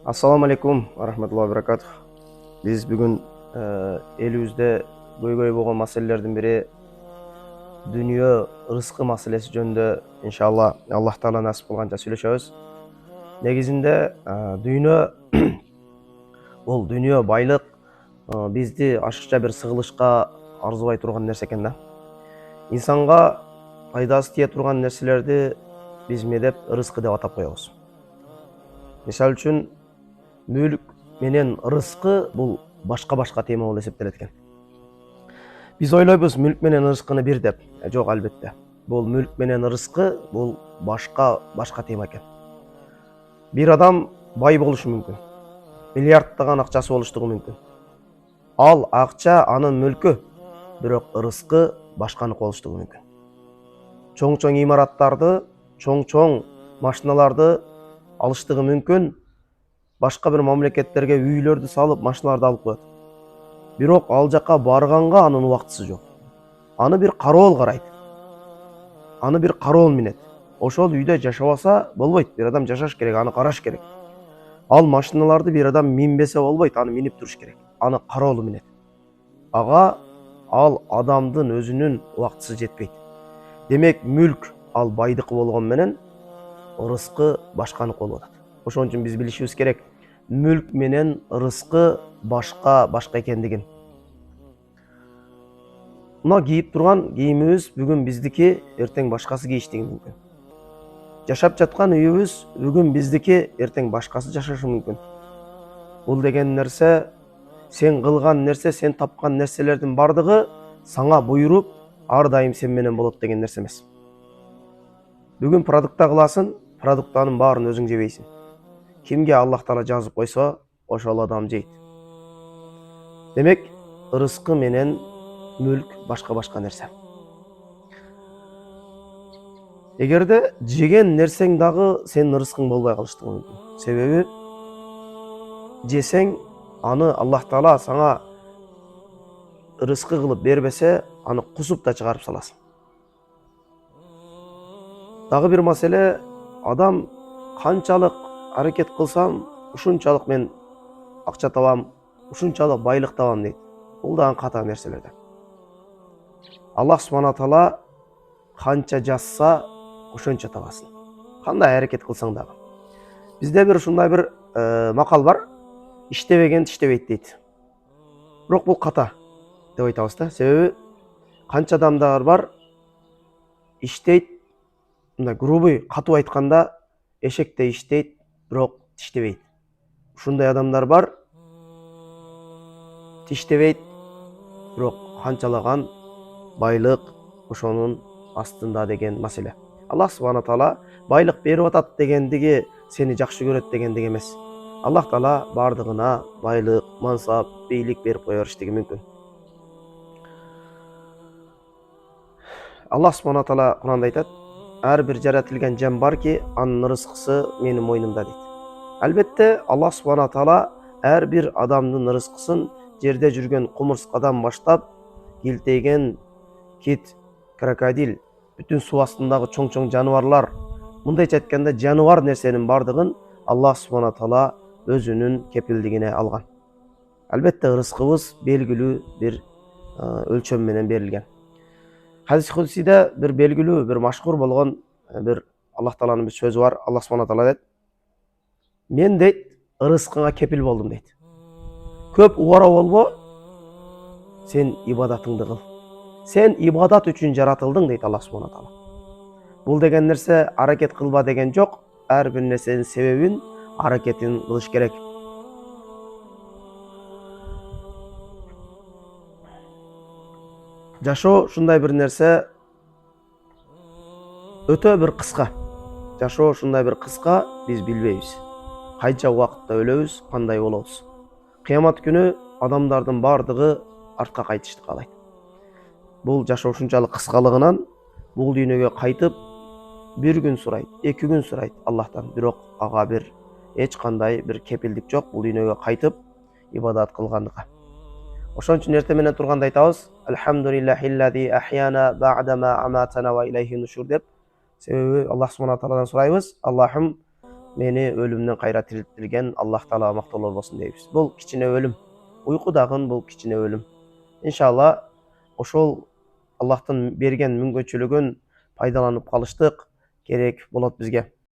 Ассаламу алейкум рахматуллахи баракатух. Биз бүгүн элибизде көйгөй болгон маселелердин бири дүйнө рызкы маселеси жөнүндө иншалла Аллах таала насип кылганча сүйлөшөбүз. Негизинде дүйнө бул дүйнө байлык бизди ашыкча бир сыгылышка арзубай турган нерсе экен да. Инсанга пайдасы тие турган нерселерди биз эмне деп рызкы деп атап коебуз. Мисалы үчүн мүлк менен рызкы бул башка тема болуп эсептелет экен. Биз ойлойбуз мүлк менен рызкыны бир деп. Жок, албетте. Бул мүлк менен рызкы бул башка тема экен. Бир адам бай болушу мүмкүн. Миллиардтаган акчасы болуштугу мүмкүн. Ал акча анын мүлкү, бирок рызкы башканыкы болуштугу мүмкүн. Чоң имараттарды, чоң машиналарды алыштыгы мүмкүн. Башка бир мамлекеттерге үйлөрдү салып, машиналарды алып коет. Бирок ал жака барганга анын убактысы жок. Аны бир кароол карайт. Аны бир кароол минет. Ошол үйдө жашабаса болбойт. Бир адам жашаш керек, аны караш керек. Ал машиналарды бир адам минбесе болбойт, аны минип туруш керек. Аны кароолу минет. Ага ал адамдын өзүнүн убактысы жетпейт. Демек мүлк ал байдыкы болгон менен рызкы башканыкы болуп атат. Ошон үчүн биз билишибиз керек, мүлк менен рызкы башка экендигин. Мына кийип турган кийимибиз бүгүн биздики, эртең башкасы кийиштиги мүмкүн. Жашап жаткан үйүбүз бүгүн биздики, эртең башкасы жашашы мүмкүн. Бул деген нерсе, сен кылган нерсе, сен тапкан нерселердин бардыгы сага буйруп, ар дайым сен менен болот деген нерсе эмес. Бүгүн продукта кыласың, продуктанын баарын өзүң жебейсиң. Кимге Аллах таала жазып койсо, ошол адам жейт. Демек, рызкы менен мүлк башка нерсе. Эгерде жеген нерсең дагы сенин рызкың болбой калыштыгы мүмкүн. Себеби жесең, аны Аллах таала сага рызкы кылып бербесе, аны кусуп да чыгарып саласың. Дагы бир маселе, адам канчалык аракет кылсам, ушунчалык мен акча табам, ушунчалык байлык табам дейт. Бул дагы ката нерселерден. Аллах субхана таала канча жазса, ошончо табасың. Кандай аракет кылсаң дагы. Бизде бир ушундай бир макал бар. Иштебеген иштебейт дейт. Бирок бул ката деп айтабыз да. Себеби канча адамдар бар, иштейт, мындай грубый, катуу айтканда, эшектей иштейт, бирок тиштебейт. Ушундай адамдар бар, тиштебейт, бирок канчалаган байлык ошонун астында деген маселе. Аллах субхана таала байлык берип атат дегендиги сени жакшы көрөт дегендиги эмес. Аллах таала бардыгына байлык, мансап, бийлик берип кое бериштиги мүмкүн. Аллах субхана таала Куранда айтат: ар бир жаратылган жан барки, анын рызкысы менин мойнумда дейт. Албетте, Аллах субхана таала ар бир адамдын рызкысын жерде жүргөн кумурскадан баштап, килтейген кит, крокодил, бүтүн суу астындагы чоң жаныбарлар, мындайча айтканда жаныбар нерсенин бардыгын Аллах субхана таала өзүнүн кепилдигине алган. Албетте, рызкыбыз белгилүү бир өлчөм менен берилген. Хадис кудсиде бир белгилүү, бир машгур болгон бир Аллах тааланын бир сөзү бар. Аллах субхана таала дейт: мен дейт, рызкыңа кепил болдум дейт. Көп убара болбо, сен ибадатыңды кыл. Сен ибадат үчүн жаратылдың дейт Аллах субхана таала. Бул деген нерсе аракет кылба деген жок. Ар бир нерсенин себебин, аракетин кылыш керек. Жашоо ушундай бир нерсе, өтө бир кыска. Жашоо ушундай бир кыска, биз билбейбиз. Канча убакытта өлөбүз, кандай болобуз. Кыямат күнү адамдардын бардыгы артка кайтышты каалайт. Бул жашоо ушунчалык кыскалыгынан бул дүйнөгө кайтып, бир күн сурайт, 2 күн сурайт Аллахтан. Бирок ага бир эч кандай бир кепилдик жок, бул дүйнөгө кайтып ибадат кылгандыкка. Ошон үчүн эртең менен турганда айтабыз: Алхамдулиллахиллади ахяна ба'дама аматана ва илайхи нушур деп. Себеби Аллах субхана тааладан сурайбыз: Аллахым, Meni ölümden kayra tirilttirgen Allah Taala maktolar bolsun deybiz. Bul kiçine ölüm. Uyku dagın bul kiçine ölüm. İnşallah oşol Allah'tan bergen mümkünçülügün paydalanyp kalyşdyk. Gerek bolat bizge.